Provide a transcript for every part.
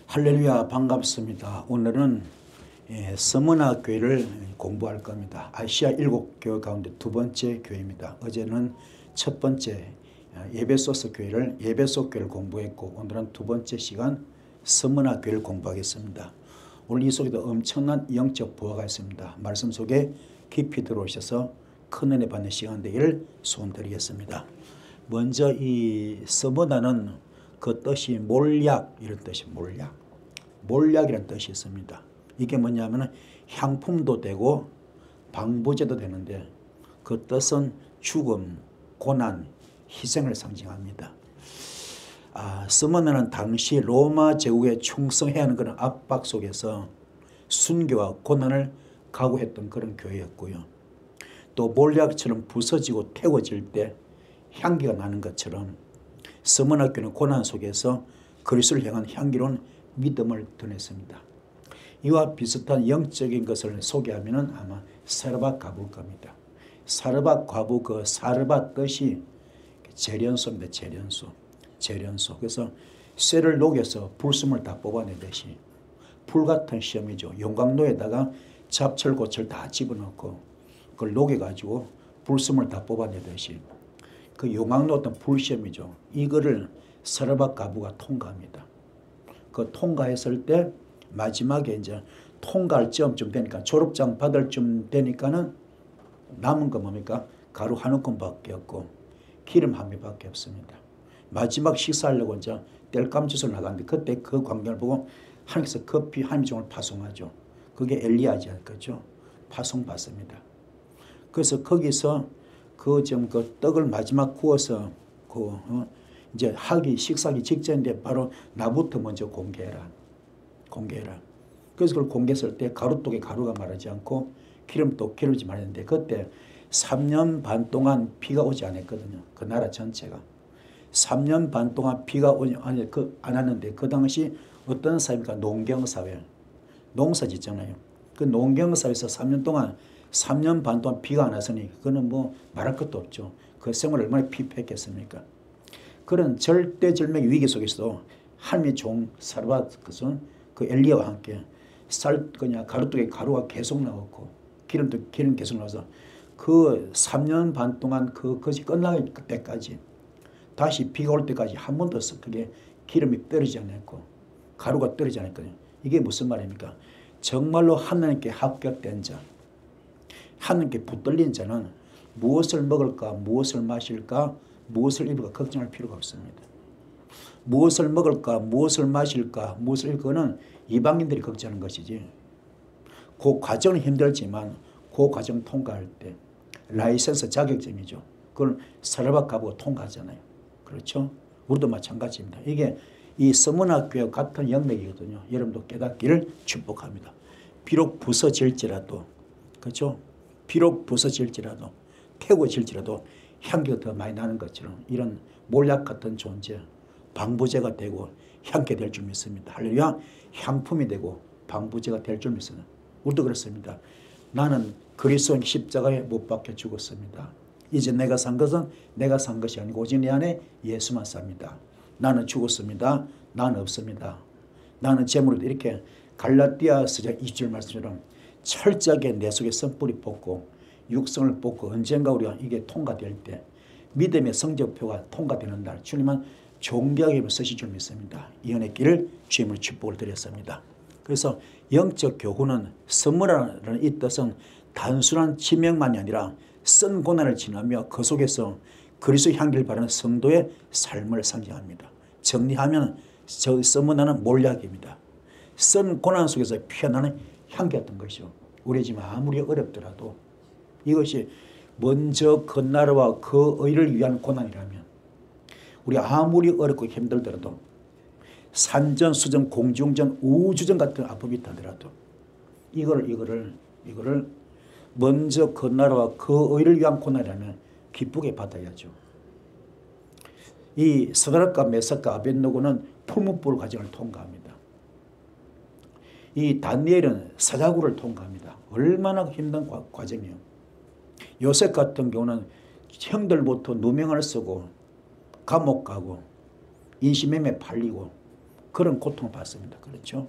할렐루야, 반갑습니다. 오늘은 서머나 교회를 공부할 겁니다. 아시아 7교회 가운데 두 번째 교회입니다. 어제는 첫 번째 예배소서 교회를 예배소 교회를 공부했고, 오늘은 두 번째 시간 서머나 교회를 공부하겠습니다. 오늘 이 속에도 엄청난 영적 부하가 있습니다. 말씀 속에 깊이 들어오셔서 큰 은혜 받는 시간 되기를 소원드리겠습니다. 먼저 이 서머나는 그 뜻이 몰약, 이런 뜻이 몰약이라는 뜻이 있습니다. 이게 뭐냐면 향품도 되고 방부제도 되는데, 그 뜻은 죽음, 고난, 희생을 상징합니다. 서머나는 당시 로마 제국에 충성해야 하는 그런 압박 속에서 순교와 고난을 각오했던 그런 교회였고요. 또 몰약처럼 부서지고 태워질 때 향기가 나는 것처럼 서머나 교회는 고난 속에서 그리스도를 향한 향기로운 믿음을 드렸습니다. 이와 비슷한 영적인 것을 소개하면 아마 사르밧 과부일 겁니다. 사르밧 과부, 그 사르밧 뜻이 재련소입니다. 재련소. 그래서 쇠를 녹여서 불순물 다 뽑아내듯이 불 같은 시험이죠. 용광로에다가 잡철, 고철 다 집어넣고 그걸 녹여가지고 불순물 다 뽑아내듯이 그 용광로 어떤 불시험이죠. 이거를 사르밧 과부가 통과합니다. 그 통과했을 때 마지막에 이제 통과할 쯤 되니까, 졸업장 받을 쯤 되니까는 남은 거 뭡니까? 가루 한 움큼밖에 없고 기름 한 배밖에 없습니다. 마지막 식사하려고 이제 뗄감짓을 나갔는데, 그때 그 광경을 보고 하나님께서 커피 한 종을 파송하죠. 그게 엘리야지, 그렇죠? 파송받습니다. 그래서 거기서 그 떡을 마지막 구워서 이제 식사하기 직전인데 바로 나부터 먼저 공개해라. 그래서 그걸 공개했을 때 가루독에 가루가 마르지 않고 기름도 기르지 말았는데, 그때 3년 반 동안 비가 오지 않았거든요. 그 나라 전체가 3년 반 동안 비가 안 왔는데, 그 당시 어떤 사회입니까? 농경사회, 농사 짓잖아요. 그 농경사회에서 3년 반 동안 비가 안 왔으니 그거는 뭐 말할 것도 없죠. 그 생활을 얼마나 피폐했겠습니까? 그런 절대절명의 위기 속에서도 하나님의 종 사르밧, 그 엘리야와 함께 가루독에 가루가 계속 나왔고 기름 계속 나와서 그 3년 반 동안 그것이 끝날 때까지, 다시 비가 올 때까지 한 번도 그게 기름이 떨어지지 않았고 가루가 떨어지지 않았거든요. 이게 무슨 말입니까? 정말로 하나님께 합격된 자, 하나님께 붙들린 자는 무엇을 먹을까, 무엇을 마실까, 무엇을 입을까 걱정할 필요가 없습니다. 무엇을 먹을까, 무엇을 마실까, 무엇을 입을까는 이방인들이 걱정하는 것이지, 그 과정은 힘들지만 그 과정 통과할 때 라이센스 자격증이죠. 그걸 사르밧 과부가 통과하잖아요. 그렇죠? 우리도 마찬가지입니다. 이게 이 서머나 교회와 같은 영역이거든요. 여러분도 깨닫기를 축복합니다. 비록 부서질지라도, 그렇죠? 비록 부서질지라도, 태워질지라도 향기가 더 많이 나는 것처럼 이런 몰약 같은 존재, 방부제가 되고 향기 될 줄 믿습니다. 할렐루야. 향품이 되고 방부제가 될 줄 믿습니다. 우리도 그렇습니다. 나는 그리스도의 십자가에 못 박혀 죽었습니다. 이제 내가 산 것은 내가 산 것이 아니고 오직 내 안에 예수만 삽니다. 나는 죽었습니다. 나는 없습니다. 나는 재물을, 이렇게 갈라디아서 2절 말씀처럼 철저하게 내 속에 선뿌리 뽑고 육성을 뽑고 언젠가 우리가 이게 통과될 때, 믿음의 성적표가 통과되는 날 주님은 존귀하게 쓰실 줄 믿습니다. 이 은혜 길을 주님을 축복을 드렸습니다. 그래서 영적 교훈은 선물이라는 이 뜻은 단순한 지명만이 아니라 쓴 고난을 지나며 그 속에서 그리스도의 향기를 바라는 성도의 삶을 상징합니다. 정리하면 저 서머나는 몰약입니다. 쓴 고난 속에서 피어나는 향기 같은 것이요. 우리 지금 아무리 어렵더라도 이것이 먼저 그 나라와 그 의를 위한 고난이라면, 우리 아무리 어렵고 힘들더라도 산전, 수전, 공중전, 우주전 같은 아픔이 있다더라도 이거를 먼저 그 나라와 그 의를 위한 고난이라면 기쁘게 받아야죠. 이 스드락과 메삭과 아벳느고는 풀무불 과정을 통과합니다. 이 다니엘은 사자굴을 통과합니다. 얼마나 힘든 과정이에요. 요셉 같은 경우는 형들부터 누명을 쓰고 감옥 가고 인신매매 팔리고 그런 고통을 받습니다. 그렇죠?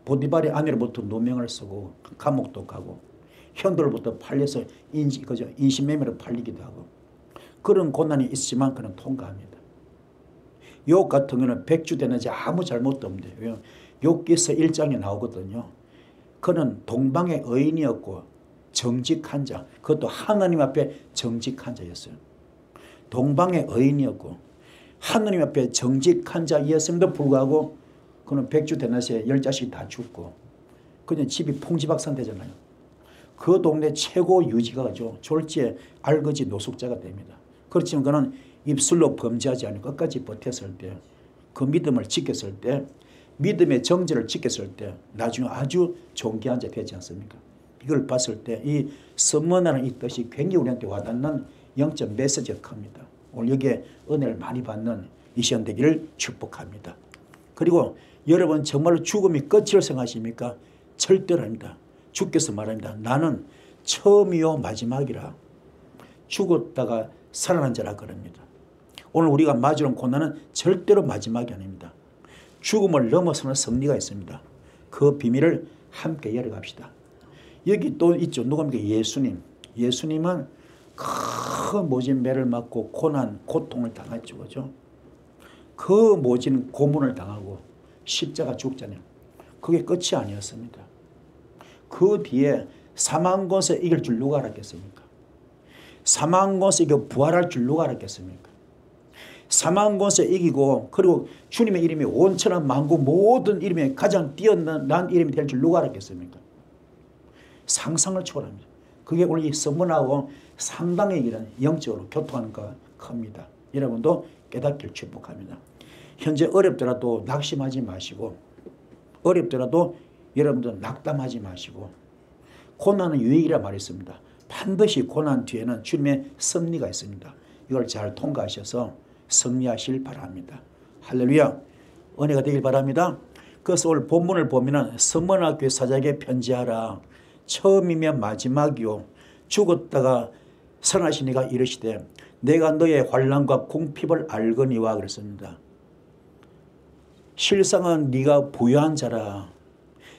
보디발의 아내로부터 누명을 쓰고 감옥도 가고 현들로부터 팔려서 인신매매로 팔리기도 하고 그런 고난이 있지만 그는 통과합니다. 욥 같은 경우는 백주 되는지 아무 잘못도 없는데 욥기서 1장에 나오거든요. 그는 동방의 의인이었고 정직한 자, 그것도 하나님 앞에 정직한 자였어요. 동방의 의인이었고 하나님 앞에 정직한 자였음에도 불구하고 그는 백주 되나시에 10자식이 다 죽고 그냥 집이 풍지박산 되잖아요. 그 동네 최고 유지가죠. 졸지에 알거지 노숙자가 됩니다. 그렇지만 그는 입술로 범죄하지 않고 끝까지 버텼을 때, 그 믿음을 지켰을 때, 믿음의 정절을 지켰을 때 나중에 아주 존귀한 자 되지 않습니까? 이걸 봤을 때 이 선문하는 이 뜻이 굉장히 우리한테 와닿는 영적 메시지가 큽니다. 오늘 여기에 은혜를 많이 받는 이 시간 되기를 축복합니다. 그리고 여러분 정말로 죽음이 끝이라고 생각하십니까? 절대로 아닙니다. 주께서 말합니다. 나는 처음이요 마지막이라. 죽었다가 살아난 자라 그럽니다. 오늘 우리가 맞이하는 고난은 절대로 마지막이 아닙니다. 죽음을 넘어서는 승리가 있습니다. 그 비밀을 함께 열어갑시다. 여기 또 있죠. 누굽니까? 예수님. 예수님은 큰 모진 매를 맞고 고난, 고통을 당했죠. 그죠? 그 모진 고문을 당하고 십자가 죽잖아요. 그게 끝이 아니었습니다. 그 뒤에 사망권세 이길 줄 누가 알았겠습니까? 사망권세 이기고 부활할 줄 누가 알았겠습니까? 사망권세 이기고 그리고 주님의 이름이 온천한 만국 모든 이름에 가장 뛰어난 이름이 될 줄 누가 알았겠습니까? 상상을 초월합니다. 그게 오늘 이 선문하고 상당히 이런 영적으로 교통하는 거 큽니다. 여러분도 깨닫길 축복합니다. 현재 어렵더라도 낙심하지 마시고 어렵더라도 여러분도 낙담하지 마시고 고난은 유익이라 말했습니다. 반드시 고난 뒤에는 주님의 섭리가 있습니다. 이걸 잘 통과하셔서 승리하실 바랍니다. 할렐루야. 은혜가 되길 바랍니다. 그래서 오늘 본문을 보면 선문학교의 사자에게 편지하라. 처음이면 마지막이요. 죽었다가 살아나신 이가 이르시되 내가 너의 환난과 궁핍을 알거니와 그랬습니다. 실상은 네가 부유한 자라.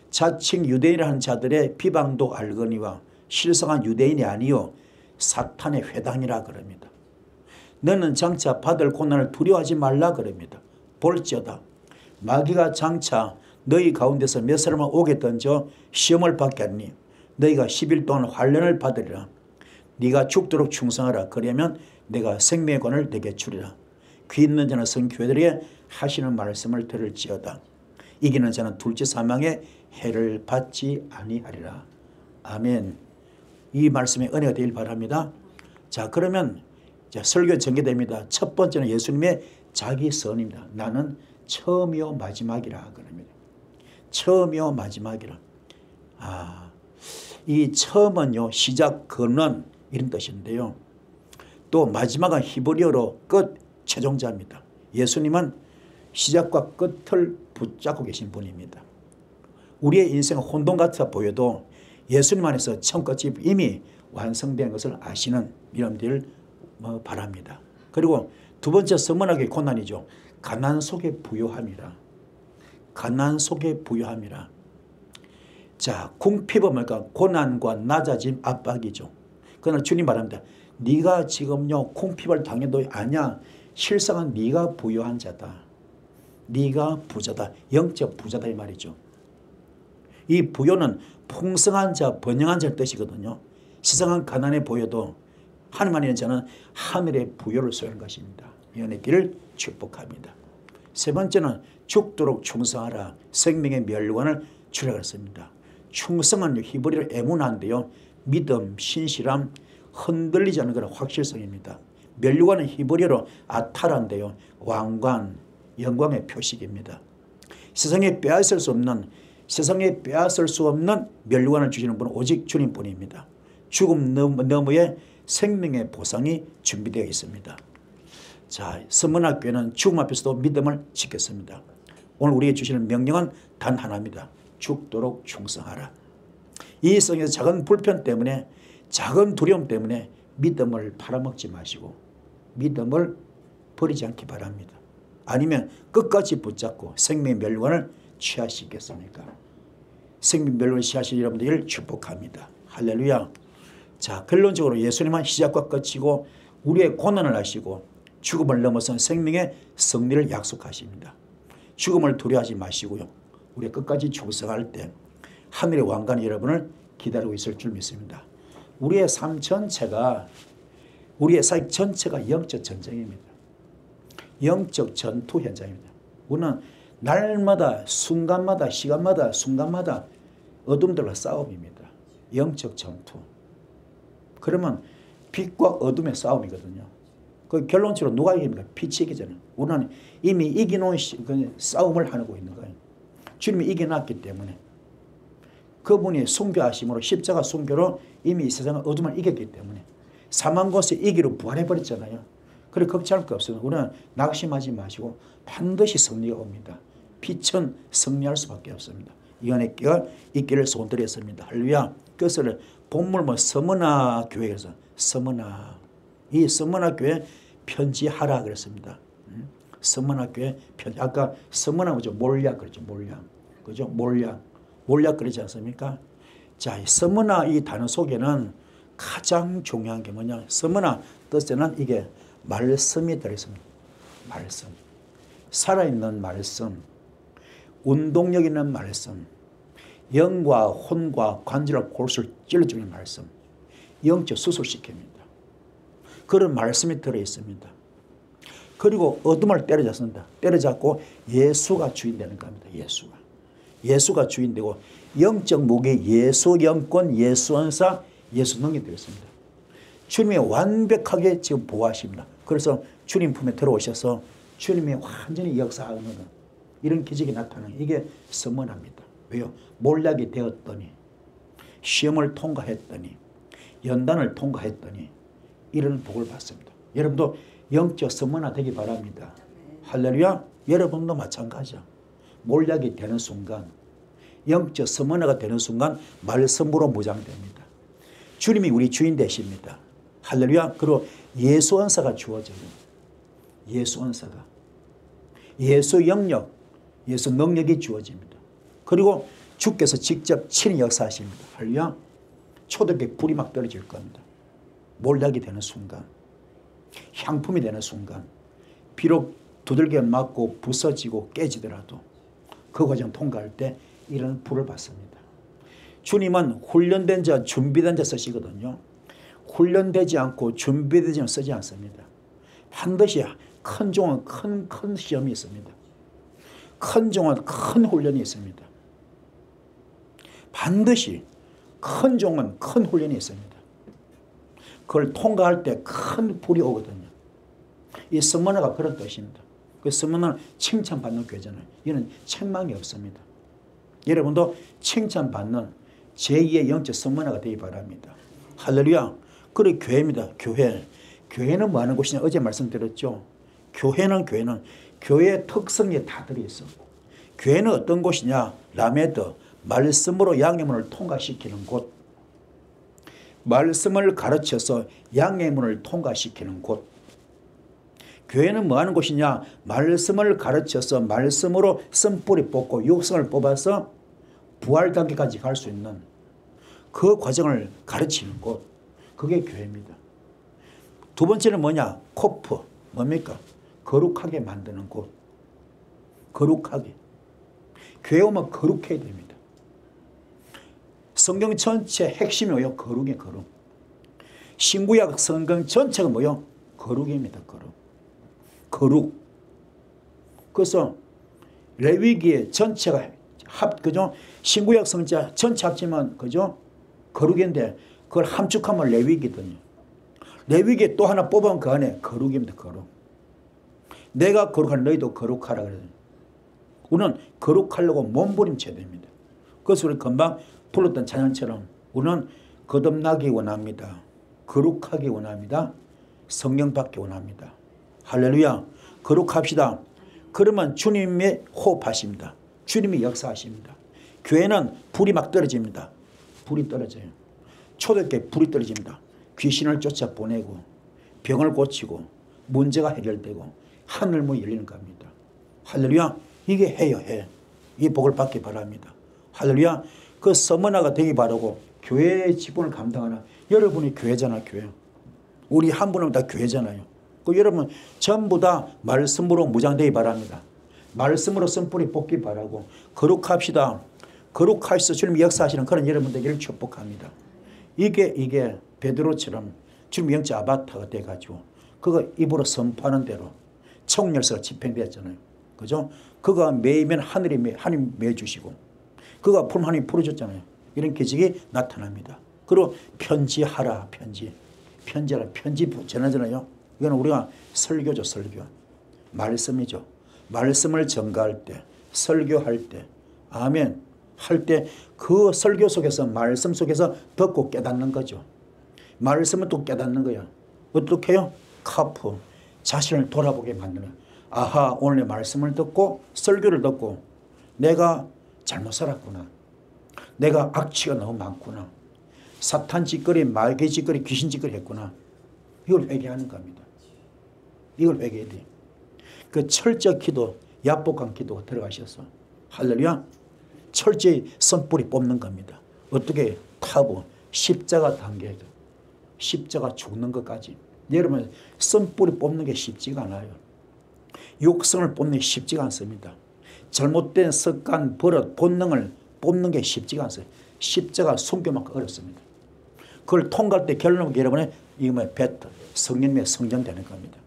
자칭 유대인이라는 자들의 비방도 알거니와 실상은 유대인이 아니요 사탄의 회당이라 그럽니다. 너는 장차 받을 고난을 두려워하지 말라 그럽니다. 볼지어다 마귀가 장차 너희 가운데서 몇 사람을 오게 던져 시험을 받게 하니 너희가 10일 동안 환난을 받으리라. 네가 죽도록 충성하라. 그러면 내가 생명의 권을 내게 주리라. 귀 있는 자는 성교회들에게 하시는 말씀을 들을지어다. 이기는 자는 둘째 사망의 해를 받지 아니하리라. 아멘. 이 말씀에 은혜가 되길 바랍니다. 자, 그러면 설교 전개됩니다. 첫 번째는 예수님의 자기 선입니다. 나는 처음이요 마지막이라 그럽니다. 처음이요 마지막이라. 이 처음은요 시작, 근원 이런 뜻인데요. 또 마지막은 히브리어로 끝, 최종자입니다. 예수님은 시작과 끝을 붙잡고 계신 분입니다. 우리의 인생은 혼돈 같아 보여도 예수님 안에서 처음 끝이 이미 완성된 것을 아시는 여러분들 바랍니다. 그리고 두 번째 선문학의 고난이죠. 가난 속에 부요함이라. 가난 속에 부요함이라. 자, 궁핍은 뭘까? 고난과 낮아짐, 압박이죠. 그러나 주님 말합니다. 네가 지금요 궁핍을 당해도 아니야. 실상은 네가 부요한 자다. 네가 부자다. 영적 부자다 이 말이죠. 이 부요는 풍성한 자, 번영한 자의 뜻이거든요. 세상은 가난해 보여도 하나님 안에 있는 자는 하늘의 부요를 소유하는 것입니다. 연의 길을 축복합니다. 세 번째는 죽도록 충성하라. 생명의 멸관을 주라 그랬습니다. 충성은 히브리어로 에무나인데요. 믿음, 신실함, 흔들리지 않는 그런 확실성입니다. 멸관은 히브리어로 아타라인데요. 왕관, 영광의 표식입니다. 세상에 빼앗을 수 없는 멸관을 주시는 분은 오직 주님뿐입니다. 죽음 너머에 생명의 보상이 준비되어 있습니다. 자, 선문학교는 죽음 앞에서도 믿음을 지켰습니다. 오늘 우리에게 주시는 명령은 단 하나입니다. 죽도록 충성하라. 이 세상에서 작은 불편 때문에, 작은 두려움 때문에 믿음을 팔아먹지 마시고 믿음을 버리지 않기 바랍니다. 아니면 끝까지 붙잡고 생명의 멸관을 취하시겠습니까? 생명 멸관을 취하실 여러분들을 축복합니다. 할렐루야. 자, 결론적으로 예수님은 시작과 끝이고 우리의 고난을 하시고 죽음을 넘어선 생명의 승리를 약속하십니다. 죽음을 두려워하지 마시고요. 우리 끝까지 충성할 때 하늘의 왕관이 여러분을 기다리고 있을 줄 믿습니다. 우리의 삶 전체가 영적 전쟁입니다. 영적 전투 현장입니다. 우리는 날마다 순간마다 시간마다 순간마다 어둠들과 싸움입니다. 영적 전투. 그러면 빛과 어둠의 싸움이거든요. 그 결론적으로 누가 이깁니까? 빛이 이기잖아요. 우리는 이미 이겨놓은 싸움을 하고 있는 거예요. 주님이 이겨놨기 때문에 그분이 순교하심으로 십자가 순교로 이미 이 세상은 어둠을 이겼기 때문에 사망 곳에 이기로 부활해버렸잖아요. 그래 걱정할 거 없어요. 우리는 낙심하지 마시고 반드시 승리가 옵니다. 빛은 승리할 수밖에 없습니다. 이 안에 끼가 있기를 소원드렸습니다. 할렐루야. 그것을 본물 서머나 교회에서 서머나 이 서머나 교회 편지하라 그랬습니다. 서머나 교회 편지. 아까 서머나 뭐죠? 몰약 그렇죠. 몰약. 그죠? 몰약 그러지 않습니까? 자, 서머나 이 단어 속에는 가장 중요한 게 뭐냐? 서머나 뜻에는 이게 말씀이 들어있습니다. 말씀. 살아있는 말씀. 운동력 있는 말씀. 영과 혼과 관절과 골수를 찔러주는 말씀. 영적 수술시킵니다. 그런 말씀이 들어있습니다. 그리고 어둠을 때려잡습니다. 때려잡고 예수가 주인 되는 겁니다. 예수가 주인 되고 영적 무기 예수 영권 예수 은사 예수 능력이 되었습니다. 주님이 완벽하게 지금 보호하십니다. 그래서 주님 품에 들어오셔서 주님이 완전히 역사하는 이런 기적이 나타나는 이게 서문합니다. 왜요? 몰락이 되었더니 시험을 통과했더니 연단을 통과했더니 이런 복을 받습니다. 여러분도 영적 서문화 되기 바랍니다. 할렐루야. 여러분도 마찬가지야. 몰락이 되는 순간 영적 서문화가 되는 순간 말씀으로 무장됩니다. 주님이 우리 주인 되십니다. 할렐루야. 그리고 예수 은사가 주어져요. 예수 은사가 예수 영역 예수 능력이 주어집니다. 그리고 주께서 직접 친히 역사하십니다. 할렐루야. 초대교회 불이 막 떨어질 겁니다. 몰락이 되는 순간 향품이 되는 순간 비록 두들겨 맞고 부서지고 깨지더라도 그 과정 통과할 때 이런 불을 받습니다. 주님은 훈련된 자 준비된 자 쓰시거든요. 훈련되지 않고 준비되지 않고 쓰지 않습니다. 반드시 큰 종은 큰 시험이 있습니다. 큰 종은 큰 훈련이 있습니다. 반드시 큰 종은 큰 훈련이 있습니다. 그걸 통과할 때 큰 불이 오거든요. 이 서머너가 그런 뜻입니다. 그 서머너는 칭찬받는 교회잖아요. 이는 책망이 없습니다. 여러분도 칭찬받는 제2의 영적 서머너가 되기 바랍니다. 할렐루야. 그래 교회입니다. 교회는 뭐 하는 곳이냐 어제 말씀드렸죠. 교회는 교회의 특성이 다 들어있어. 교회는 어떤 곳이냐 라메드 말씀으로 양의 문을 통과시키는 곳. 말씀을 가르쳐서 양의 문을 통과시키는 곳. 교회는 뭐 하는 곳이냐 말씀을 가르쳐서 말씀으로 쓴뿌리 뽑고 육성을 뽑아서 부활 단계까지 갈 수 있는 그 과정을 가르치는 곳. 그게 교회입니다. 두 번째는 뭐냐 코프 뭡니까 거룩하게 만드는 곳. 거룩하게. 교회 오면 거룩해야 됩니다. 성경 전체 핵심이 뭐예요? 거룩이에요. 거룩. 신구약 성경 전체가 뭐예요? 거룩입니다. 거룩. 그래서 레위기의 전체가 그죠? 신구약 성자 전체 합치면 그죠? 거룩인데 그걸 함축하면 레위기거든요. 레위기에 또 하나 뽑으면 그 안에 거룩입니다. 거룩. 내가 거룩한 너희도 거룩하라 그래요. 우리는 거룩하려고 몸부림쳐야 됩니다. 그래서 우리 금방 불렀던 찬양처럼 우리는 거듭나기 원합니다. 거룩하기 원합니다. 성령 받기 원합니다. 할렐루야. 거룩합시다. 그러면 주님이 호흡하십니다. 주님이 역사하십니다. 교회는 불이 막 떨어집니다. 불이 떨어져요. 초대교회 불이 떨어집니다. 귀신을 쫓아보내고 병을 고치고 문제가 해결되고 하늘문이 열리는 겁니다. 할렐루야. 이게 해요, 해. 이 복을 받기 바랍니다. 할렐루야. 그 서머나가 되기 바라고 교회의 직분을 감당하는 여러분이 교회잖아, 교회. 우리 한 분은 다 교회잖아요. 그 여러분 전부 다 말씀으로 무장되기 바랍니다. 말씀으로 쓴뿌리 뽑기 바라고 거룩합시다. 거룩하셔서 주님 역사하시는 그런 여러분 되기를 축복합니다. 이게 베드로처럼 주님 영적 아바타가 돼가지고 그거 입으로 선포하는 대로 청열서가 집행되었잖아요. 그죠? 그가 매이면 하나님 매주시고 그가 풀면 하나님 풀어줬잖아요. 이런 기적이 나타납니다. 그리고 편지하라. 편지하라. 편지 전하잖아요. 이건 우리가 설교죠. 설교. 말씀이죠. 말씀을 전가할 때 설교할 때 아멘 할 때 그 설교 속에서 말씀 속에서 듣고 깨닫는 거죠. 말씀은 또 깨닫는 거야. 어떻게 해요? 카프 자신을 돌아보게 만드는. 아하, 오늘 내 말씀을 듣고 설교를 듣고 내가 잘못 살았구나. 내가 악취가 너무 많구나. 사탄 짓거리, 마귀 짓거리, 귀신 짓거리 했구나. 이걸 회개하는 겁니다. 이걸 회개해야 돼. 그 철저 기도, 야복한 기도가 들어가셔서 할렐루야. 철저히 선뿌리 뽑는 겁니다. 어떻게 타부, 십자가 단계, 십자가 죽는 것까지. 여러분 선뿌리 뽑는 게 쉽지가 않아요. 육성을 뽑는 게 쉽지가 않습니다. 잘못된 습관, 버릇, 본능을 뽑는 게 쉽지가 않아요. 십자가 숨겨만큼 어렵습니다. 그걸 통과할 때 결론은 여러분의 이름의 배트, 성령님의 성전되는 겁니다.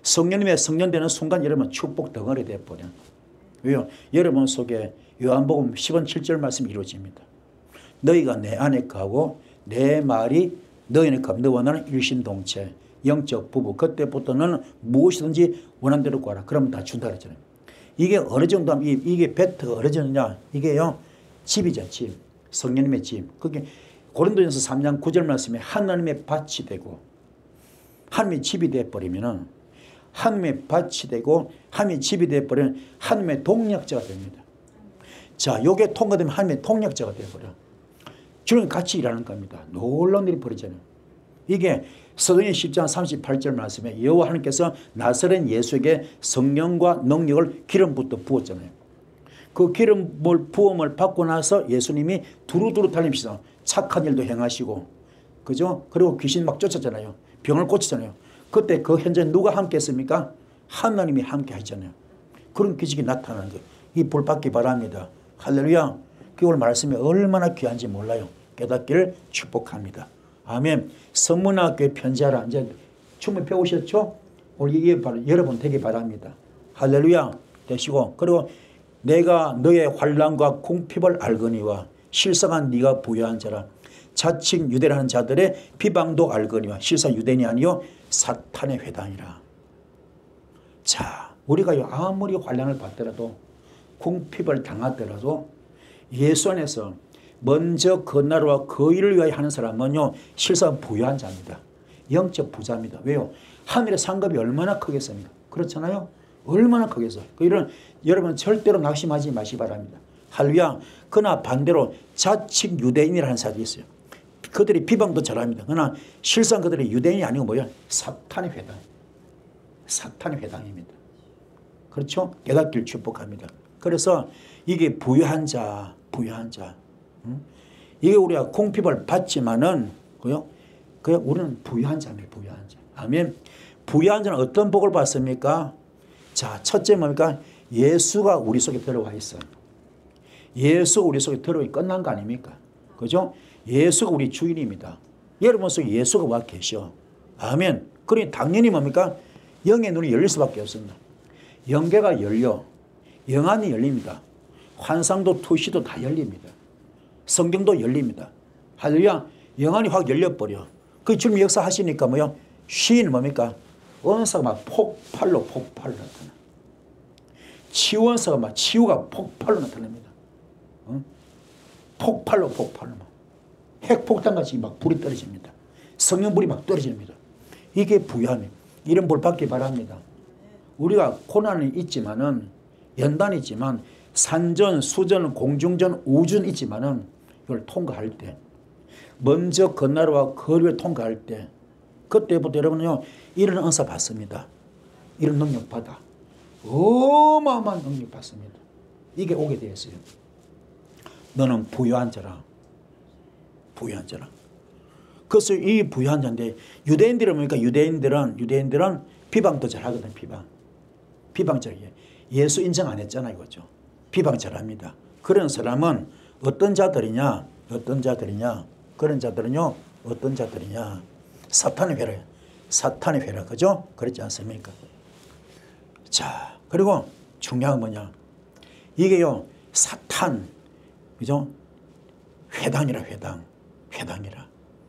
성령님의 성전되는 순간 여러분 축복 덩어리 되어버려. 왜요? 여러분 속에 요한복음 10원 7절 말씀이 이루어집니다. 너희가 내 안에 거하고 내 말이 너희 안에 거하면 너와 나는 일신동체, 영적 부부. 그때부터는 무엇이든지 원하는 대로 구하라. 그러면 다 준다 그랬잖아요. 이게 어느 정도 하면 이게 배트가 어느 정도냐. 이게요. 집이죠. 집. 성령님의 집. 그게 고린도전서 3장 9절 말씀에 하나님의 밭이 되고 하나님의 집이 되어버리면은 하나님의 밭이 되고 하나님의 집이 되어버리면 하나님의 동력자가 됩니다. 자, 요게 통과되면 하나님의 동력자가 되어버려. 주님 같이 일하는 겁니다. 놀라운 일이 벌어지잖아요. 이게 사도행전 10장 38절 말씀에 여호와 하나님께서 나사렛 예수에게 성령과 능력을 기름부터 부었잖아요. 그 기름을 부음을 받고 나서 예수님이 두루두루 달리시다. 착한 일도 행하시고, 그죠? 그리고 귀신 막 쫓았잖아요. 병을 고치잖아요. 그때 그 현장에 누가 함께 했습니까? 하나님이 함께 하셨잖아요. 그런 기적이 나타나는 거예요. 이 볼 받기 바랍니다. 할렐루야. 그걸 말씀이 얼마나 귀한지 몰라요. 깨닫기를 축복합니다. 아멘. 선문학교에 편지하라. 이제 충분히 배우셨죠? 오늘 이게 바로 여러분 되기 바랍니다. 할렐루야. 되시고, 그리고 내가 너의 환난과 궁핍을 알거니와 실상한 네가 부유한 자라. 자칭 유대라는 자들의 비방도 알거니와 실상 유대인이 아니요 사탄의 회당이라. 자, 우리가 아무리 환난을 받더라도 궁핍을 당하더라도 예수 안에서 먼저 그 나라와 그 일을 위하여 하는 사람은요 실상 부유한 자입니다. 영적 부자입니다. 왜요? 하늘의 상급이 얼마나 크겠습니까? 그렇잖아요. 얼마나 크겠어요. 그 일은 여러분 절대로 낙심하지 마시기 바랍니다. 할렐루야. 그러나 반대로 자칭 유대인이라는 사람이 있어요. 그들이 비방도 잘합니다. 그러나 실상 그들이 유대인이 아니고 뭐야? 사탄의 회당. 사탄의 회당입니다. 그렇죠? 깨닫기를 축복합니다. 그래서 이게 부유한 자, 부유한 자. 이게 우리가 궁핍을 받지만은, 그요? 우리는 부유한 자입니다. 부유한 자. 아멘. 부유한 자는 어떤 복을 받습니까? 자, 첫째 뭡니까? 예수가 우리 속에 들어와 있어요. 예수가 우리 속에 들어와 끝난 거 아닙니까? 그죠? 예수가 우리 주인입니다. 여러분 속에 예수가 와 계셔. 아멘. 그러니 당연히 뭡니까? 영의 눈이 열릴 수밖에 없습니다. 영계가 열려. 영안이 열립니다. 환상도 투시도 다 열립니다. 성경도 열립니다. 할렐루야. 영안이 확 열려버려. 그 주님 역사하시니까 뭐요? 시인 뭡니까? 은사가 막 폭발로 나타나. 치유원사가 막 치유가 폭발로 나타납니다. 폭발로 막. 핵폭탄같이 막 불이 떨어집니다. 성령불이 막 떨어집니다. 이게 부유함이에요. 이런 볼 받기 바랍니다. 우리가 고난이 있지만은 연단이 있지만 산전, 수전, 공중전, 우전 있지만은 이걸 통과할 때 먼저 그 나라와 거리를 통과할 때 그때부터 여러분은요 이런 은사 받습니다. 이런 능력 받아. 어마어마한 능력 받습니다. 이게 오게 되었어요. 너는 부유한 자라. 부유한 자라. 그래서 이 부유한 자인데 유대인들은 뭡니까? 유대인들은 비방도 잘하거든. 비방 잘해. 예수 인정 안 했잖아 이거죠. 비방 잘합니다. 그런 사람은 어떤 자들이냐? 그런 자들은요. 어떤 자들이냐? 사탄의 회라. 사탄의 회라. 그죠? 그렇지 않습니까? 자, 그리고 중요한 건 뭐냐? 이게요. 사탄. 그죠? 회당이라.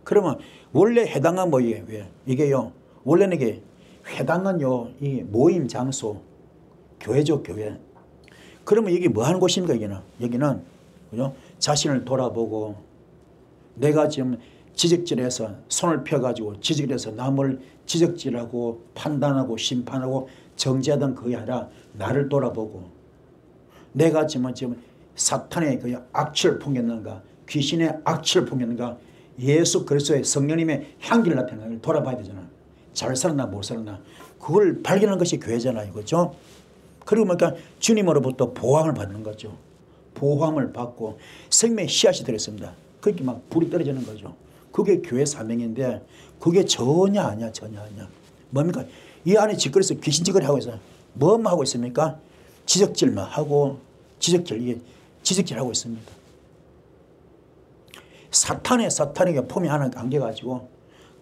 그러면 원래 회당은 뭐예요? 왜? 이게요. 원래는 이게 회당은요. 이 모임 장소. 교회죠, 교회. 그러면 이게 뭐 하는 곳입니까, 여기는? 그죠? 자신을 돌아보고 내가 지금 지적질해서 손을 펴가지고 지적질해서 남을 지적질하고 판단하고 심판하고 정죄하던 그게 아니라 나를 돌아보고 내가 지금 사탄의 그 악취를 풍겼는가 귀신의 악취를 풍겼는가 예수 그리스도의 성령님의 향기를 나타내는 걸 돌아봐야 되잖아. 잘 살았나 못 살았나 그걸 발견하는 것이 교회잖아요. 그렇죠? 그리고 그러니까 주님으로부터 보호함을 받는 거죠. 보호함을 받고 생명의 씨앗이 들었습니다. 그렇게 막 불이 떨어지는 거죠. 그게 교회 사명인데 그게 전혀 아니야. 뭡니까? 이 안에 짓거려서 귀신짓거리 하고 있어요. 뭐만 하고 있습니까? 지적질만 하고 지적질하고 있습니다. 사탄에게 폼이 하나 안겨가지고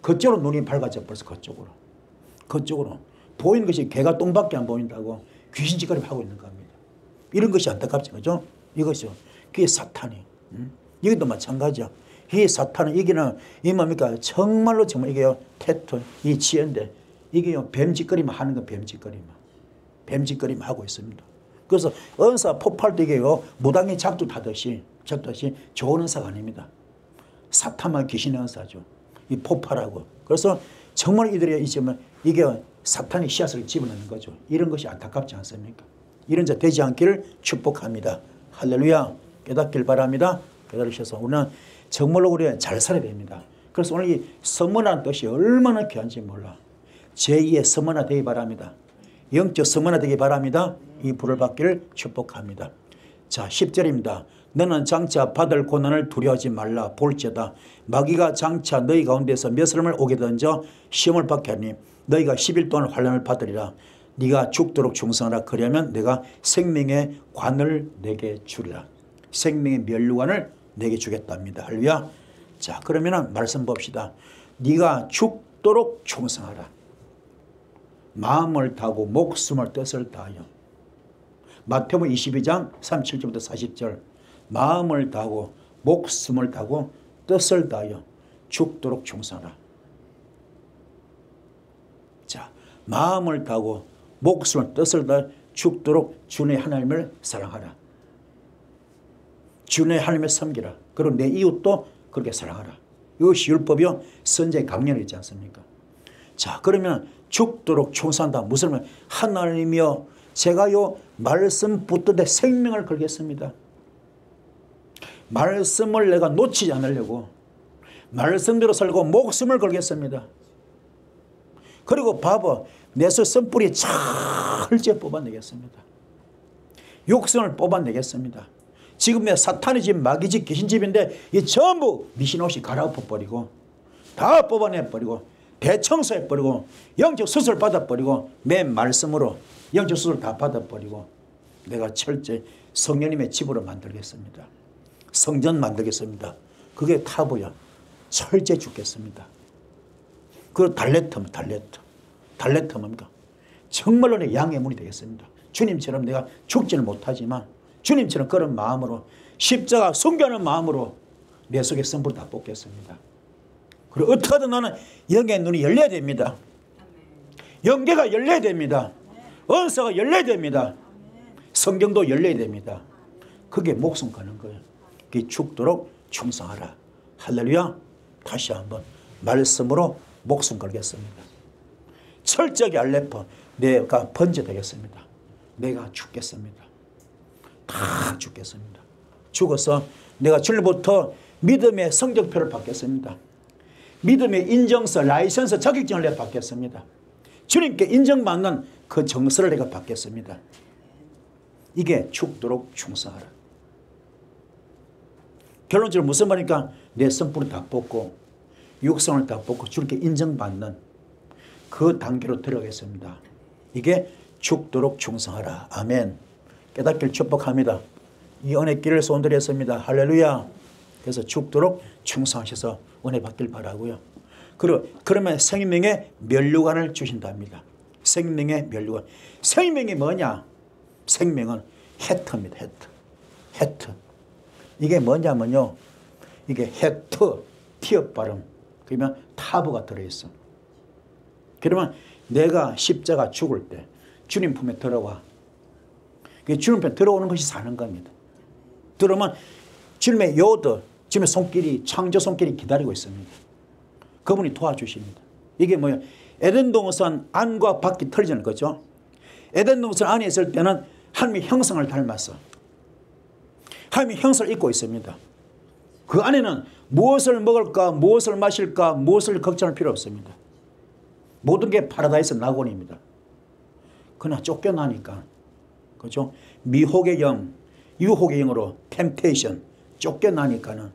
그쪽으로 눈이 밝아져 벌써 그쪽으로 보이는 것이 개가 똥밖에 안 보인다고 귀신짓거리 하고 있는 겁니다. 이런 것이 안타깝죠. 그죠? 이것이요. 그게 사탄이. 이것도 마찬가지야. 이 사탄은 이게는 이 뭡니까? 정말 이게요. 태토 이 지혜인데 이게요. 뱀짓거리만 하는 거 뱀짓거리만 하고 있습니다. 그래서 은사 폭발도 이게요. 무당이 작두하듯이 좋은 은사가 아닙니다. 사탄만 귀신의 은사죠. 이 폭발하고. 그래서 정말 이들이 있으면 이게 사탄이 씨앗을 집어넣는 거죠. 이런 것이 안타깝지 않습니까? 이런 자 되지 않기를 축복합니다. 할렐루야. 깨닫길 바랍니다. 깨달으셔서 우리는 정말로 우리가 잘 살아야 됩니다. 그래서 오늘 이 서문이라는 뜻이 얼마나 귀한지 몰라. 제2의 서문화 되기 바랍니다. 영적 서문화 되기 바랍니다. 이 불을 받기를 축복합니다. 자, 10절입니다. 너는 장차 받을 고난을 두려워하지 말라. 볼지어다 마귀가 장차 너희 가운데서 몇 사람을 오게 던져 시험을 받게 하니 너희가 10일 동안 환난을 받으리라. 네가 죽도록 충성하라. 그러면 내가 생명의 관을 내게 주리라. 생명의 면류관을 내게 주겠답니다. 할렐루야. 자, 그러면 말씀 봅시다. 네가 죽도록 충성하라. 마음을 다하고 목숨을 뜻을 다하여. 마태복음 22장 37절부터 40절. 마음을 다하고 목숨을 다하고 뜻을 다하여 죽도록 충성하라. 자, 마음을 다하고 목숨을 뜻을 다하여 죽도록 주의 하나님을 사랑하라. 주의 하나님을 섬기라. 그리고 내 이웃도 그렇게 사랑하라. 이것이 율법이요 선지의 강령이 있지 않습니까? 자, 그러면 죽도록 충성한다. 무슨 말? 하나님이여 제가요 말씀 붙들되 생명을 걸겠습니다. 말씀을 내가 놓치지 않으려고 말씀대로 살고 목숨을 걸겠습니다. 그리고 봐봐 내 선뿌리 철저히 뽑아내겠습니다. 육성을 뽑아내겠습니다. 지금 내 사탄의 집, 마귀 집, 귀신 집인데 이 전부 미신옷이 갈아엎어버리고 다 뽑아내버리고 대청소해버리고 영적 수술 받아버리고 내 말씀으로 영적 수술 다 받아버리고 내가 철저히 성령님의 집으로 만들겠습니다. 성전 만들겠습니다. 그게 타부야. 철저히 죽겠습니다. 그 달레트 뭡니까? 정말로 내 양의 문이 되겠습니다. 주님처럼 내가 죽지는 못하지만 주님처럼 그런 마음으로 십자가 순교하는 마음으로 내 속에 선불을 다 뽑겠습니다. 그리고 어떻게 하든 나는 영의 눈이 열려야 됩니다. 영계가 열려야 됩니다. 은사가 열려야 됩니다. 성경도 열려야 됩니다. 그게 목숨 거는 거예요. 그게 죽도록 충성하라. 할렐루야. 다시 한번 말씀으로 목숨 걸겠습니다. 철저하게 알레퍼 내가 번제되겠습니다. 내가 죽겠습니다. 다 죽겠습니다. 죽어서 내가 주님부터 믿음의 성적표를 받겠습니다. 믿음의 인정서, 라이선서, 자격증을 내가 받겠습니다. 주님께 인정받는 그 정서를 내가 받겠습니다. 이게 죽도록 충성하라. 결론적으로 무슨 말입니까? 내 성품을 다 뽑고 육성을 다 뽑고 주님께 인정받는 그 단계로 들어가겠습니다. 이게 죽도록 충성하라. 아멘. 깨닫기를 축복합니다. 이 은혜 길을 소원드렸습니다. 할렐루야. 그래서 죽도록 충성하셔서 은혜 받길 바라고요. 그러면 생명의 면류관을 주신답니다. 생명의 면류관. 생명이 뭐냐? 생명은 헤트입니다. 헤트. 이게 뭐냐면요. 이게 헤트, 티읕 발음. 그러면 타브가 들어있어. 그러면 내가 십자가 죽을 때 주님 품에 들어와. 주님 품에 들어오는 것이 사는 겁니다. 들어오면 주님의 요드, 주님의 손길이, 창조 손길이 기다리고 있습니다. 그분이 도와주십니다. 이게 뭐예요? 에덴 동산 안과 밖이 틀리는 거죠. 에덴 동산 안에 있을 때는 하나님의 형상을 닮았어. 하나님의 형상을 입고 있습니다. 그 안에는 무엇을 먹을까, 무엇을 마실까, 무엇을 걱정할 필요 없습니다. 모든 게 파라다이스 낙원입니다. 그러나 쫓겨나니까, 그죠? 미혹의 영, 유혹의 영으로 템테이션, 쫓겨나니까는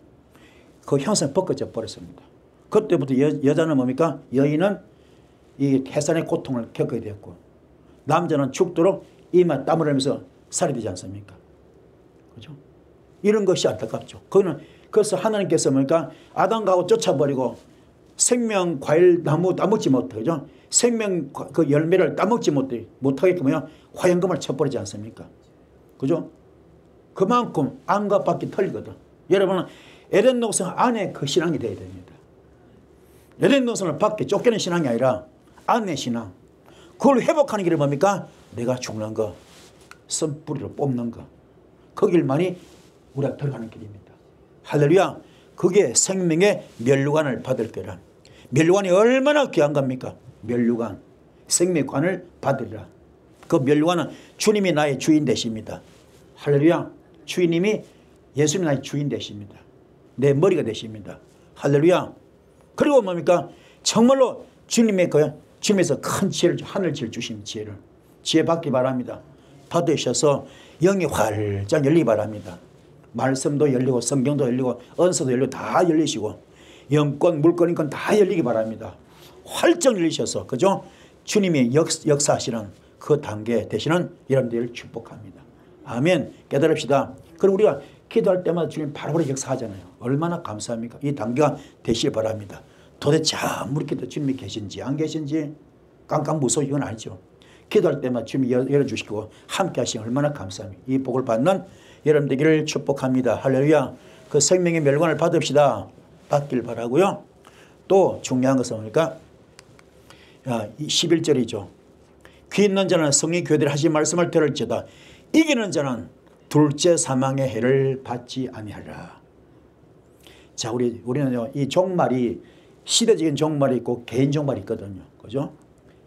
그 형상이 벗겨져 버렸습니다. 그때부터 여자는 뭡니까? 여인은 이 태산의 고통을 겪어야 되었고, 남자는 죽도록 이마 땀을 흘리면서 살이 되지 않습니까? 그죠? 이런 것이 안타깝죠. 그래서 하나님께서 뭡니까? 아담하고 쫓아버리고 생명 과일 나무 따먹지 못해, 그죠? 생명 그 열매를 따먹지 못하게끔 화염금을 쳐버리지 않습니까? 그죠? 그만큼 안과 밖이 틀리거든. 여러분은 에덴 동산 안에 그 신앙이 되어야 됩니다. 에덴 동산을 밖에 쫓겨낸 신앙이 아니라 안의 신앙. 그걸 회복하는 길이 뭡니까? 내가 죽는 거, 쓴뿌리로 뽑는 거. 그 길만이 우리가 들어가는 길입니다. 할렐루야. 그게 생명의 면류관을 받을 거라. 면류관이 얼마나 귀한 겁니까? 면류관. 생명관을 받으리라. 그 면류관은 주님이 나의 주인 되십니다. 할렐루야. 주인님이 예수님이 나의 주인 되십니다. 내 머리가 되십니다. 할렐루야. 그리고 뭡니까? 정말로 주님의 주님에서 큰 지혜를, 하늘지혜를 주신 지혜를. 지혜 받기 바랍니다. 받으셔서 영이 활짝 열리기 바랍니다. 말씀도 열리고 성경도 열리고 은사도 열리고 다 열리시고 영권 물권 인권 다 열리기 바랍니다. 활짝 열리셔서, 그죠? 주님이 역사하시는 그 단계 되시는 여러분들을 축복합니다. 아멘. 깨달읍시다. 그럼 우리가 기도할 때마다 주님 바로바로 역사하잖아요. 얼마나 감사합니까? 이 단계가 되시길 바랍니다. 도대체 아무리 기도 주님이 계신지 안 계신지 깜깜 무서워 이건 아니죠. 기도할 때마다 주님이 열어주시고 함께 하시면 얼마나 감사합니다. 이 복을 받는 여러분 되기를 축복합니다. 할렐루야. 그 생명의 멸관을 받읍시다. 받길 바라고요. 또 중요한 것은 뭡니까? 11절이죠. 귀 있는 자는 성의 교대를 하신 말씀을 들을지어다. 이기는 자는 둘째 사망의 해를 받지 아니하리라. 자, 우리는요, 이 종말이 시대적인 종말이 있고 개인 종말이 있거든요. 그죠?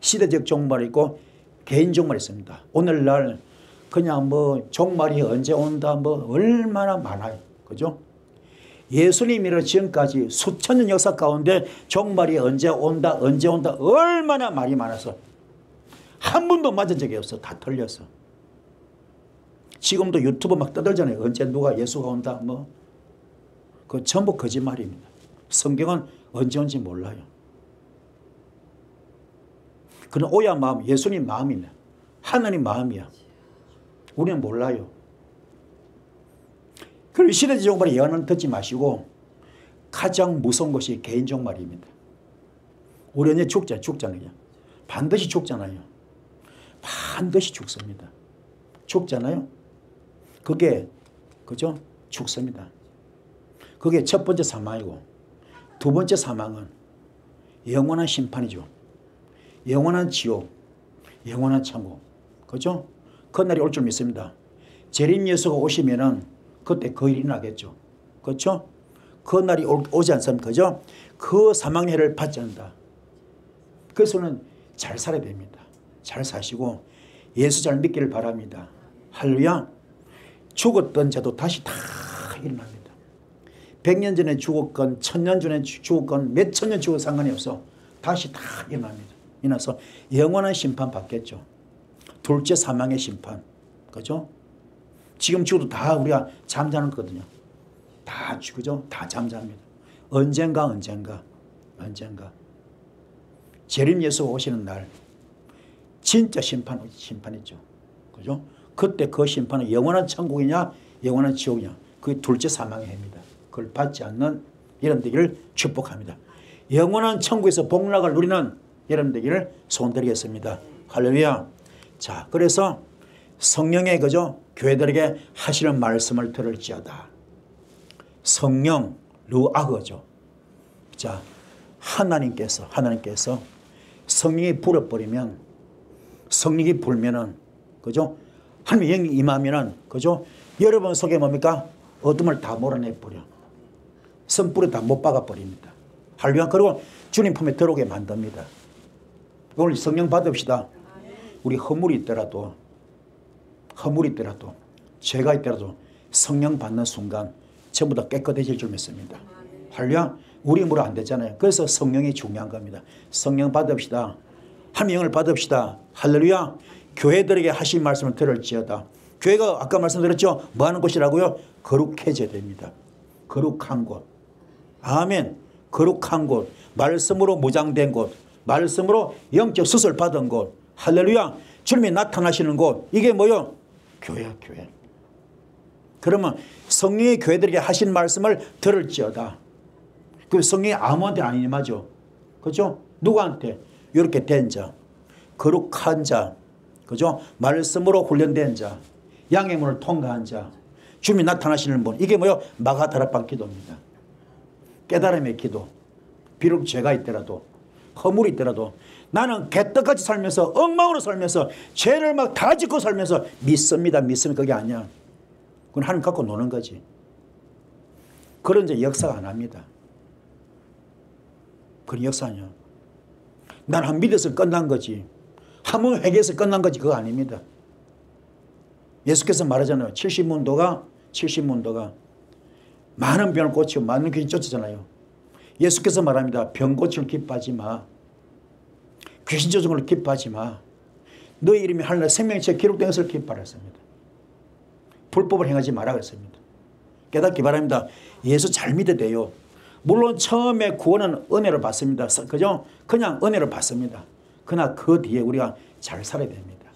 시대적 종말이 있고 개인 종말이 있습니다. 오늘날 그냥 종말이 언제 온다 얼마나 많아요. 그죠? 예수님이라 지금까지 수천 년 역사 가운데 종말이 언제 온다 얼마나 말이 많아서 한 번도 맞은 적이 없어. 다 틀렸어. 지금도 유튜브 막 떠들잖아요. 언제 누가 예수가 온다 그 전부 거짓말입니다. 성경은 언제 온지 몰라요. 그는 오야 마음, 예수님 마음이네. 하나님 마음이야. 우리는 몰라요. 그리고 시대적 종말의 예언은 듣지 마시고 가장 무서운 것이 개인 종말입니다. 우리 언제 죽잖아요. 반드시 죽잖아요. 반드시 죽습니다. 죽잖아요. 그게 그죠? 죽습니다. 그게 첫 번째 사망이고 두 번째 사망은 영원한 심판이죠. 영원한 지옥, 영원한 천국. 그죠? 그날이 올 줄 믿습니다. 재림 예수가 오시면은 그때 그 일이 나겠죠. 그렇죠? 그날이 오지 않습니까? 그죠? 그 사망해를 받지 않는다. 그래서는 잘 살아야 됩니다. 잘 사시고 예수 잘 믿기를 바랍니다. 할렐루야. 죽었던 자도 다시 다 일어납니다. 100년 전에 죽었건 1000년 전에 죽었건 몇 천년 죽어도 상관이 없어. 다시 다 일어납니다. 일어나서 영원한 심판 받겠죠. 둘째 사망의 심판. 그죠? 지금 죽어도 다 우리가 잠자는 거거든요. 다 죽죠? 다 잠자합니다. 언젠가. 재림 예수가 오시는 날 진짜 심판이죠. 그죠? 그때 그 심판은 영원한 천국이냐 영원한 지옥이냐 그게 둘째 사망의 해입니다. 그걸 받지 않는 여러분 되기를 축복합니다. 영원한 천국에서 복락을 누리는 여러분 되기를 소원드리겠습니다. 할렐루야. 자, 그래서 성령의 그죠? 교회들에게 하시는 말씀을 들을지어다. 성령 루아그죠. 자, 하나님께서 성령이 불어버리면 성령이 불면은 그죠? 하나님의 영이 임하면은 그죠? 여러분 속에 뭡니까? 어둠을 다 몰아내버려. 선불에 다 못 박아버립니다. 할렐루야. 그리고 주님 품에 들어오게 만듭니다. 오늘 성령 받읍시다. 우리 허물이 있더라도 죄가 있더라도 성령 받는 순간 전부 다 깨끗해질 줄 믿습니다. 할렐루야. 우리 힘으로 안 되잖아요. 그래서 성령이 중요한 겁니다. 성령 받읍시다. 하나님의 영을 받읍시다. 할렐루야. 교회들에게 하신 말씀을 들을지어다. 교회가 아까 말씀드렸죠. 뭐 하는 곳이라고요? 거룩해져야 됩니다. 거룩한 곳. 아멘. 거룩한 곳. 말씀으로 무장된 곳. 말씀으로 영적 수술 받은 곳. 할렐루야. 주님이 나타나시는 곳. 이게 뭐요? 교회야, 교회. 그러면 성령이 교회들에게 하신 말씀을 들을지어다. 그 성령이 아무한테 아니니 맞죠? 그죠? 누구한테? 이렇게 된 자, 거룩한 자, 그죠? 말씀으로 훈련된 자, 양의 문을 통과한 자, 주님이 나타나시는 분. 이게 뭐요? 마가다락방 기도입니다. 깨달음의 기도. 비록 죄가 있더라도, 허물이 있더라도 나는 개떡같이 살면서 엉망으로 살면서 죄를 막 다 짓고 살면서 믿습니다. 그게 아니야. 그건 하나님 갖고 노는 거지. 그런 이제 역사가 안 합니다. 그런 역사 아니야. 난 한 믿어서 끝난 거지. 한 번 회개해서 끝난 거지. 그거 아닙니다. 예수께서 말하잖아요. 70문도가 많은 병을 고치고 많은 귀신 쫓았잖아요. 예수께서 말합니다. 병 고치는 기뻐하지 마. 귀신 쫓은 걸 기뻐하지 마. 너의 이름이 하늘에 생명책에 기록된 것을 기뻐하라 했습니다. 불법을 행하지 마라 그랬습니다. 깨닫기 바랍니다. 예수 잘 믿어야 돼요. 물론 처음에 구원은 은혜로 받습니다. 그죠? 그냥 은혜로 받습니다. 그러나 그 뒤에 우리가 잘 살아야 됩니다.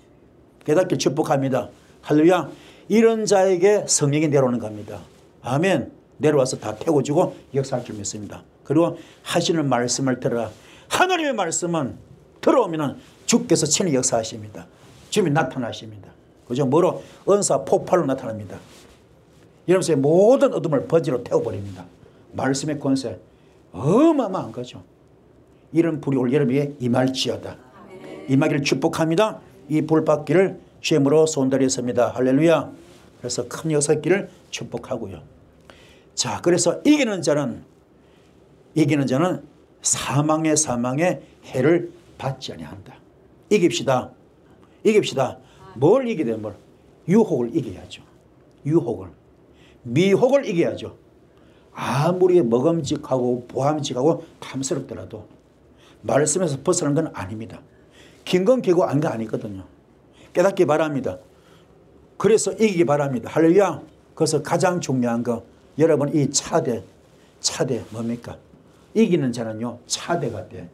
깨닫기 축복합니다. 할렐루야. 이런 자에게 성령이 내려오는 겁니다. 아멘. 내려와서 다 태워주고 역사할 줄 믿습니다. 그리고 하시는 말씀을 들어라. 하나님의 말씀은 들어오면 주께서 친히 역사하십니다. 주님이 나타나십니다. 그죠? 뭐로? 은사 폭발로 나타납니다. 여러분의 모든 어둠을 번지로 태워버립니다. 말씀의 권세 어마어마한 거죠. 이런 불이 올 여름에 임할지어다. 임하기를 축복합니다. 이 불 받기를 주임으로 소원드렸습니다. 할렐루야. 그래서 큰 역사 있기를 축복하고요. 자, 그래서 이기는 자는 사망의 해를 받지 아니한다. 이깁시다. 뭘 이기게 되면 뭘? 유혹을 이겨야죠. 미혹을 이겨야죠. 아무리 먹음직하고 보함직하고 탐스럽더라도 말씀에서 벗어난 건 아닙니다. 긴건 개고 안 거 아니거든요. 깨닫기 바랍니다. 그래서 이기기 바랍니다. 할렐루야. 그래서 가장 중요한 거 여러분 이 차대 뭡니까? 이기는 자는요 차대가 돼.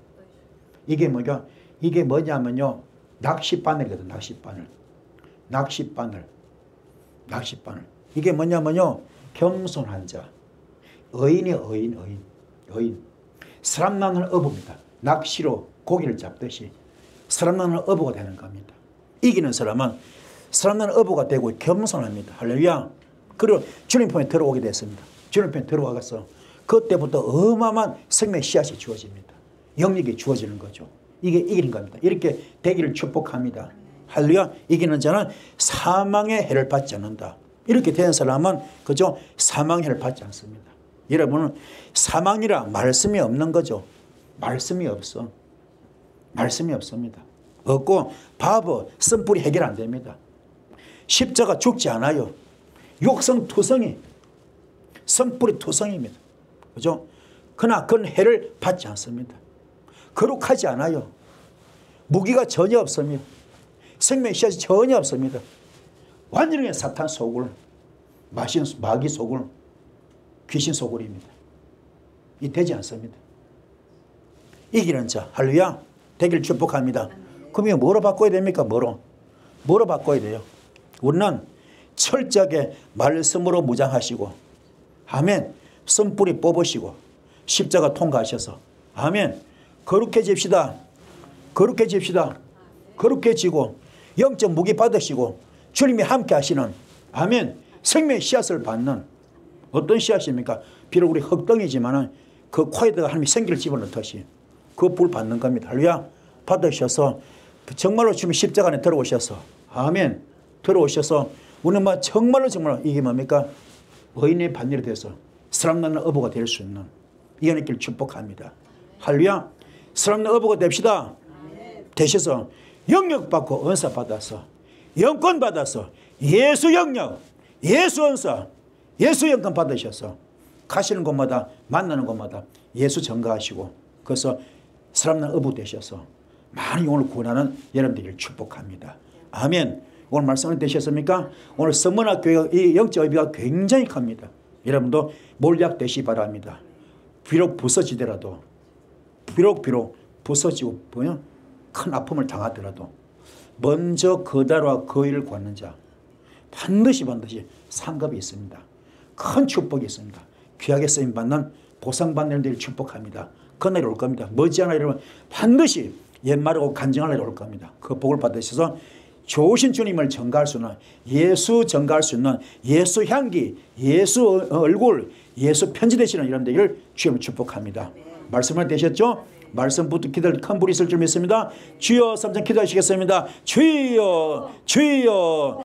이게 뭐냐? 이게 뭐냐면요 낚싯바늘이거든. 낚싯바늘. 이게 뭐냐면요 겸손한 자. 의인이에요. 의인. 사람 낳는 어부입니다. 낚시로 고기를 잡듯이 사람 낳는 어부가 되는 겁니다. 이기는 사람은 사람 낳는 어부가 되고 겸손합니다. 할렐루야. 그리고 주님 품에 들어오게 됐습니다. 주님 품에 들어와서 그때부터 어마어마한 생명의 씨앗이 주어집니다. 영역이 주어지는 거죠. 이게 이기는 겁니다. 이렇게 되기를 축복합니다. 할렐루야. 이기는 자는 사망의 해를 받지 않는다. 이렇게 된 사람은 그죠? 사망의 해를 받지 않습니다. 여러분은 사망이라 말씀이 없는 거죠. 말씀이 없습니다. 없고 바보 쓴뿌리 해결 안 됩니다. 십자가 죽지 않아요. 욕성투성이 성뿌리 투성입니다. 그죠? 그러나 그런 해를 받지 않습니다. 거룩하지 않아요. 무기가 전혀 없습니다. 생명의 씨앗이 전혀 없습니다. 완전히 사탄 소굴, 마귀 소굴, 귀신 소굴입니다. 이 되지 않습니다. 이기는 자, 할렐루야, 되길 축복합니다. 그럼 이거 뭐로 바꿔야 됩니까? 뭐로 바꿔야 돼요? 우리는 철저하게 말씀으로 무장하시고, 아멘, 선뿌리 뽑으시고, 십자가 통과하셔서, 아멘, 거룩해집시다. 거룩해집시다. 거룩해지고, 영적 무기 받으시고, 주님이 함께 하시는, 아멘, 생명의 씨앗을 받는, 어떤 씨앗입니까? 비록 우리 흙덩이지만 그 코에다가 하나님이 생기를 집어넣듯이 그 불 받는 겁니다. 할렐루야. 받으셔서 정말로 주님 십자가 안에 들어오셔서, 아멘, 들어오셔서 우리는 정말로 이게 뭡니까? 의인의 반열이 돼서 사람 낳는 어부가 될 수 있는 이 은혜를 축복합니다. 할렐루야. 사람 낳는 어부가 됩시다. 되셔서 영역 받고 은사 받아서 영권 받아서 예수 영역, 예수 은사, 예수 영권 받으셔서 가시는 곳마다 만나는 곳마다 예수 전가하시고, 그래서 사람 낳는 어부 되셔서 많은 영혼을 구원하는 여러분들을 축복합니다. 아멘. 오늘 말씀이 되셨습니까? 오늘 서문학 교회가 이 영적 의미가 굉장히 큽니다. 여러분도 몰약되시 바랍니다. 비록 부서지더라도, 비록 부서지고 큰 아픔을 당하더라도 먼저 그다와 거의를 구하는 자 반드시 상급이 있습니다. 큰 축복이 있습니다. 귀하게 쓰임받는 보상받는 일을 축복합니다. 그날이 올 겁니다. 머지않아 여러분 반드시 옛말하고 간증할 날이 올 겁니다. 그 복을 받으셔서 좋으신 주님을 전가할 수 있는, 예수 전가할 수 있는 예수 향기, 예수 얼굴, 예수 편지 되시는 여러분들을 주님을 축복합니다. 말씀을 되셨죠? 말씀부터 기도할 큰 불이 있을 줄 믿습니다. 주여 3장 기도하시겠습니다. 주여, 주여.